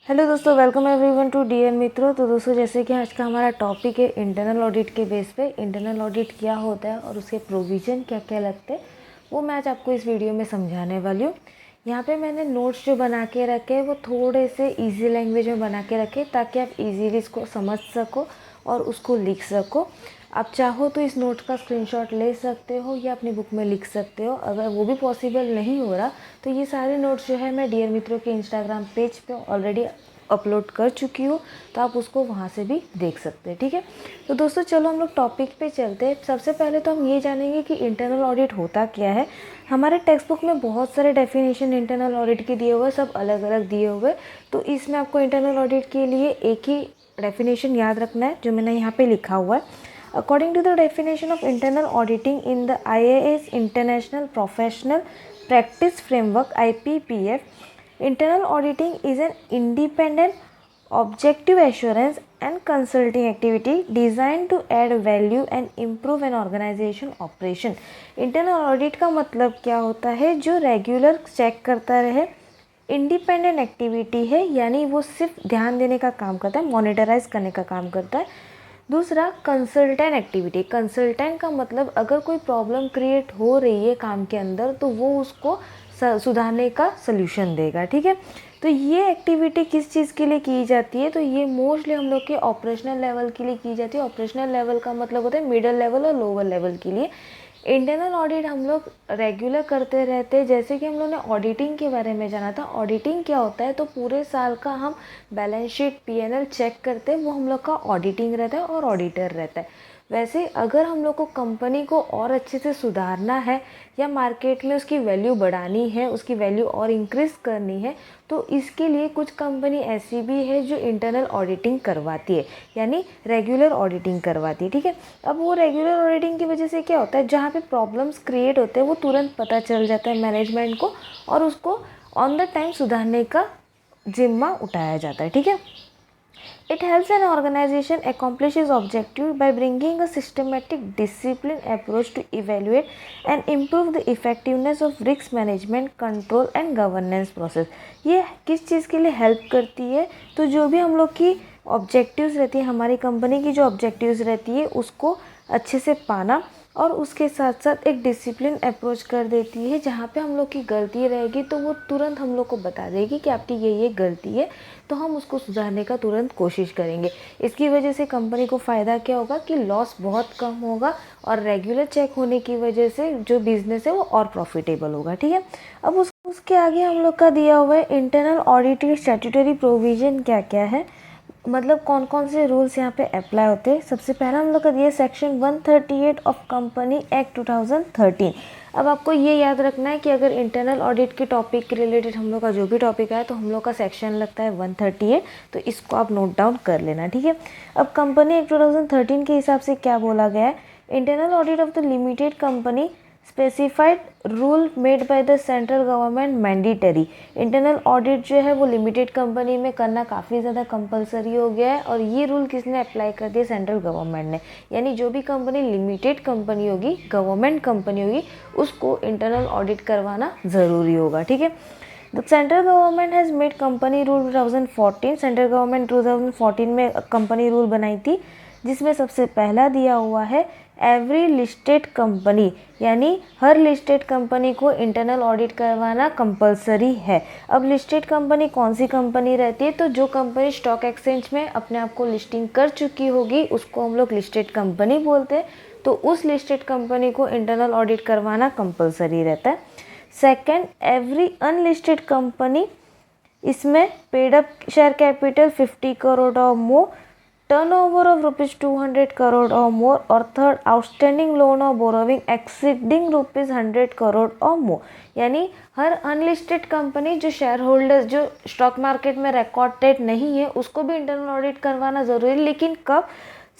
Hello दोस्तों, welcome everyone to DN मित्रों। तो दोस्तों, जैसे कि आज का हमारा टॉपिक है इंटरनल ऑडिट के बेस पे इंटरनल ऑडिट क्या होता है और उसके प्रोविज़न क्या क्या लगते हैं, वो मैं आज आपको इस वीडियो में समझाने वाली हूँ। यहाँ पे मैंने नोट्स जो बना के रखे हैं वो थोड़े से इजी लैंग्वेज में बना के रखे ताकि आप इजीली इसको समझ सको और उसको लिख सको। आप चाहो तो इस नोट का स्क्रीनशॉट ले सकते हो या अपनी बुक में लिख सकते हो। अगर वो भी पॉसिबल नहीं हो रहा तो ये सारे नोट्स जो है मैं डियर मित्रों के इंस्टाग्राम पेज पे ऑलरेडी अपलोड कर चुकी हूँ, तो आप उसको वहाँ से भी देख सकते हैं। ठीक है, तो दोस्तों चलो हम लोग टॉपिक पे चलते हैं। सबसे पहले तो हम ये जानेंगे कि इंटरनल ऑडिट होता क्या है। हमारे टेक्स्ट बुक में बहुत सारे डेफिनेशन इंटरनल ऑडिट के दिए हुए, सब अलग अलग दिए हुए। तो इसमें आपको इंटरनल ऑडिट के लिए एक ही डेफिनेशन याद रखना है जो मैंने यहाँ पे लिखा हुआ है। According to the definition of internal auditing in the IAS International Professional Practice Framework (IPPF), internal auditing is an independent, objective assurance and consulting activity designed to add value and improve an organization operation. Internal audit का मतलब क्या होता है? जो regular check करता रहे, independent activity है, यानी वो सिर्फ ध्यान देने का काम करता है, मॉनिटराइज करने का काम करता है। दूसरा कंसल्टेंट एक्टिविटी। कंसल्टेंट का मतलब अगर कोई प्रॉब्लम क्रिएट हो रही है काम के अंदर तो वो उसको सुधारने का सल्यूशन देगा। ठीक है, तो ये एक्टिविटी किस चीज़ के लिए की जाती है? तो ये मोस्टली हम लोग के ऑपरेशनल लेवल के लिए की जाती है। ऑपरेशनल लेवल का मतलब होता है मिडिल लेवल और लोअर लेवल के लिए। इंटरनल ऑडिट हम लोग रेगुलर करते रहते हैं। जैसे कि हम लोग ने ऑडिटिंग के बारे में जाना था। ऑडिटिंग क्या होता है? तो पूरे साल का हम बैलेंस शीट पीएनएल चेक करते हैं, वो हम लोग का ऑडिटिंग रहता है और ऑडिटर रहता है। वैसे अगर हम लोग को कंपनी को और अच्छे से सुधारना है या मार्केट में उसकी वैल्यू बढ़ानी है, उसकी वैल्यू और इंक्रीज़ करनी है, तो इसके लिए कुछ कंपनी ऐसी भी है जो इंटरनल ऑडिटिंग करवाती है, यानी रेगुलर ऑडिटिंग करवाती है। ठीक है, अब वो रेगुलर ऑडिटिंग की वजह से क्या होता है, जहाँ पे प्रॉब्लम्स क्रिएट होते हैं वो तुरंत पता चल जाता है मैनेजमेंट को और उसको ऑन द टाइम सुधारने का जिम्मा उठाया जाता है। ठीक है, it helps an organization accomplish its objective by bringing a systematic, disciplined approach to evaluate and improve the effectiveness of risk management, control and governance process. ये किस चीज़ के लिए हेल्प करती है? तो जो भी हम लोग की ऑब्जेक्टिव्स रहती है, हमारी कंपनी की जो ऑब्जेक्टिव्स रहती है उसको अच्छे से पाना और उसके साथ साथ एक डिसिप्लिन अप्रोच कर देती है। जहाँ पे हम लोग की गलती रहेगी तो वो तुरंत हम लोग को बता देगी कि आपकी ये गलती है, तो हम उसको सुधारने का तुरंत कोशिश करेंगे। इसकी वजह से कंपनी को फ़ायदा क्या होगा कि लॉस बहुत कम होगा और रेगुलर चेक होने की वजह से जो बिज़नेस है वो और प्रॉफिटेबल होगा। ठीक है, अब उसके आगे हम लोग का दिया हुआ है इंटरनल ऑडिट के स्टैट्यूटरी प्रोविज़न क्या क्या है, मतलब कौन कौन से रूल्स यहाँ पे अप्लाई होते हैं। सबसे पहला हम लोग का दिया सेक्शन 138 ऑफ कंपनी एक्ट 2013। अब आपको ये याद रखना है कि अगर इंटरनल ऑडिट के टॉपिक के रिलेटेड हम लोग का जो भी टॉपिक है तो हम लोग का सेक्शन लगता है 138, तो इसको आप नोट डाउन कर लेना। ठीक है, अब कंपनी एक्ट 2013 के हिसाब से क्या बोला गया है? Internal audit of the limited company specified rule made by the central government mandatory. Internal audit जो है वो लिमिटेड कंपनी में करना काफ़ी ज़्यादा कंपलसरी हो गया है और ये रूल किसने अप्लाई कर दिया? सेंट्रल गवर्नमेंट ने। यानी जो भी कंपनी लिमिटेड कंपनी होगी, गवर्नमेंट कंपनी होगी, उसको इंटरनल ऑडिट करवाना ज़रूरी होगा। ठीक है, the central government has made company rule 2014। Central government 2014 में कंपनी रूल बनाई थी, जिसमें सबसे पहला दिया हुआ है एवरी लिस्टेड कंपनी, यानी हर लिस्टेड कंपनी को इंटरनल ऑडिट करवाना कंपलसरी है। अब लिस्टेड कंपनी कौन सी कंपनी रहती है? तो जो कंपनी स्टॉक एक्सचेंज में अपने आप को लिस्टिंग कर चुकी होगी उसको हम लोग लिस्टेड कंपनी बोलते हैं, तो उस लिस्टेड कंपनी को इंटरनल ऑडिट करवाना कंपलसरी रहता है। सेकेंड, एवरी अनलिस्टेड कंपनी, इसमें paid up share capital 50 crore और मोर, टर्नओवर ऑफ ₹200 करोड़ और मोर, और थर्ड, आउटस्टैंडिंग लोन और बोरोविंग एक्सीडिंग ₹100 करोड़ और मोर। यानी हर अनलिस्टेड कंपनी जो शेयर होल्डर्स जो स्टॉक मार्केट में रिकॉर्डेड नहीं है उसको भी इंटरनल ऑडिट करवाना ज़रूरी है। लेकिन कब?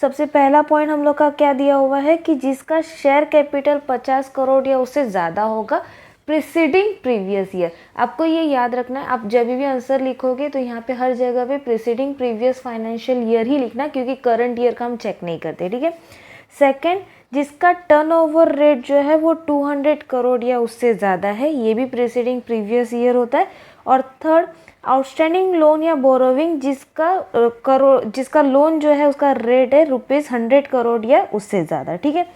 सबसे पहला पॉइंट हम लोग का क्या दिया हुआ है कि जिसका शेयर कैपिटल 50 करोड़ या उससे ज़्यादा होगा प्रीसीडिंग प्रीवियस ईयर। आपको ये याद रखना है, आप जब भी आंसर लिखोगे तो यहाँ पे हर जगह पे प्रीसीडिंग प्रीवियस फाइनेंशियल ईयर ही लिखना, क्योंकि करंट ईयर का हम चेक नहीं करते। ठीक है, सेकंड, जिसका टर्नओवर रेट जो है वो 200 करोड़ या उससे ज़्यादा है, ये भी प्रीसीडिंग प्रीवियस ईयर होता है। और थर्ड, आउटस्टैंडिंग लोन या बोरोविंग जिसका लोन जो है उसका रेट है ₹100 करोड़ या उससे ज़्यादा, ठीक है।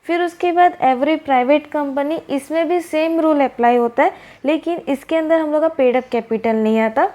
फिर उसके बाद एवरी प्राइवेट कंपनी, इसमें भी सेम रूल अप्लाई होता है, लेकिन इसके अंदर हम लोग का पेड अप कैपिटल नहीं आता,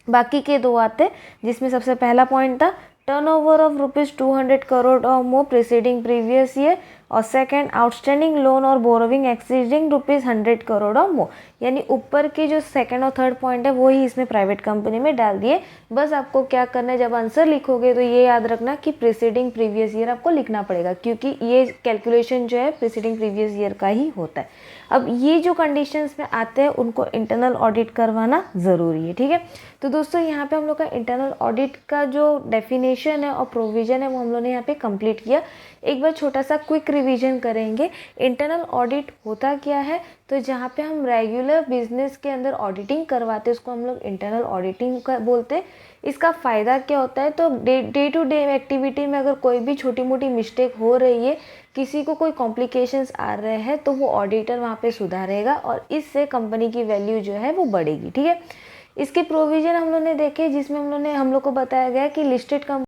बाकी के दो आते, जिसमें सबसे पहला पॉइंट था टर्नओवर ऑफ ₹200 करोड़ और मोर प्रीसीडिंग प्रीवियस ईयर, और सेकंड, आउटस्टैंडिंग लोन और बोरोविंग एक्सीडिंग ₹100 करोड़ और मोर। यानी ऊपर के जो सेकंड और थर्ड पॉइंट है वो ही इसमें प्राइवेट कंपनी में डाल दिए। बस आपको क्या करना है, जब आंसर लिखोगे तो ये याद रखना कि प्रीसीडिंग प्रीवियस ईयर आपको लिखना पड़ेगा, क्योंकि ये कैलकुलेशन जो है प्रीसीडिंग प्रीवियस ईयर का ही होता है। अब ये जो कंडीशंस में आते हैं उनको इंटरनल ऑडिट करवाना ज़रूरी है, ठीक है। तो दोस्तों यहाँ पे हम लोग का इंटरनल ऑडिट का जो डेफिनेशन है और प्रोविज़न है वो हम लोग ने यहाँ पे कंप्लीट किया। एक बार छोटा सा क्विक रिवीजन करेंगे। इंटरनल ऑडिट होता क्या है, तो जहाँ पे हम रेगुलर बिजनेस के अंदर ऑडिटिंग करवाते हैं उसको हम लोग इंटरनल ऑडिटिंग का बोलते हैं। इसका फ़ायदा क्या होता है, तो डे टू डे एक्टिविटी में अगर कोई भी छोटी मोटी मिस्टेक हो रही है, किसी को कोई कॉम्प्लिकेशंस आ रहे हैं, तो वो ऑडिटर वहाँ पे सुधारेगा और इससे कंपनी की वैल्यू जो है वो बढ़ेगी, ठीक है। इसके प्रोविज़न हम लोग ने देखे, जिसमें हम लोग को बताया गया कि लिस्टेड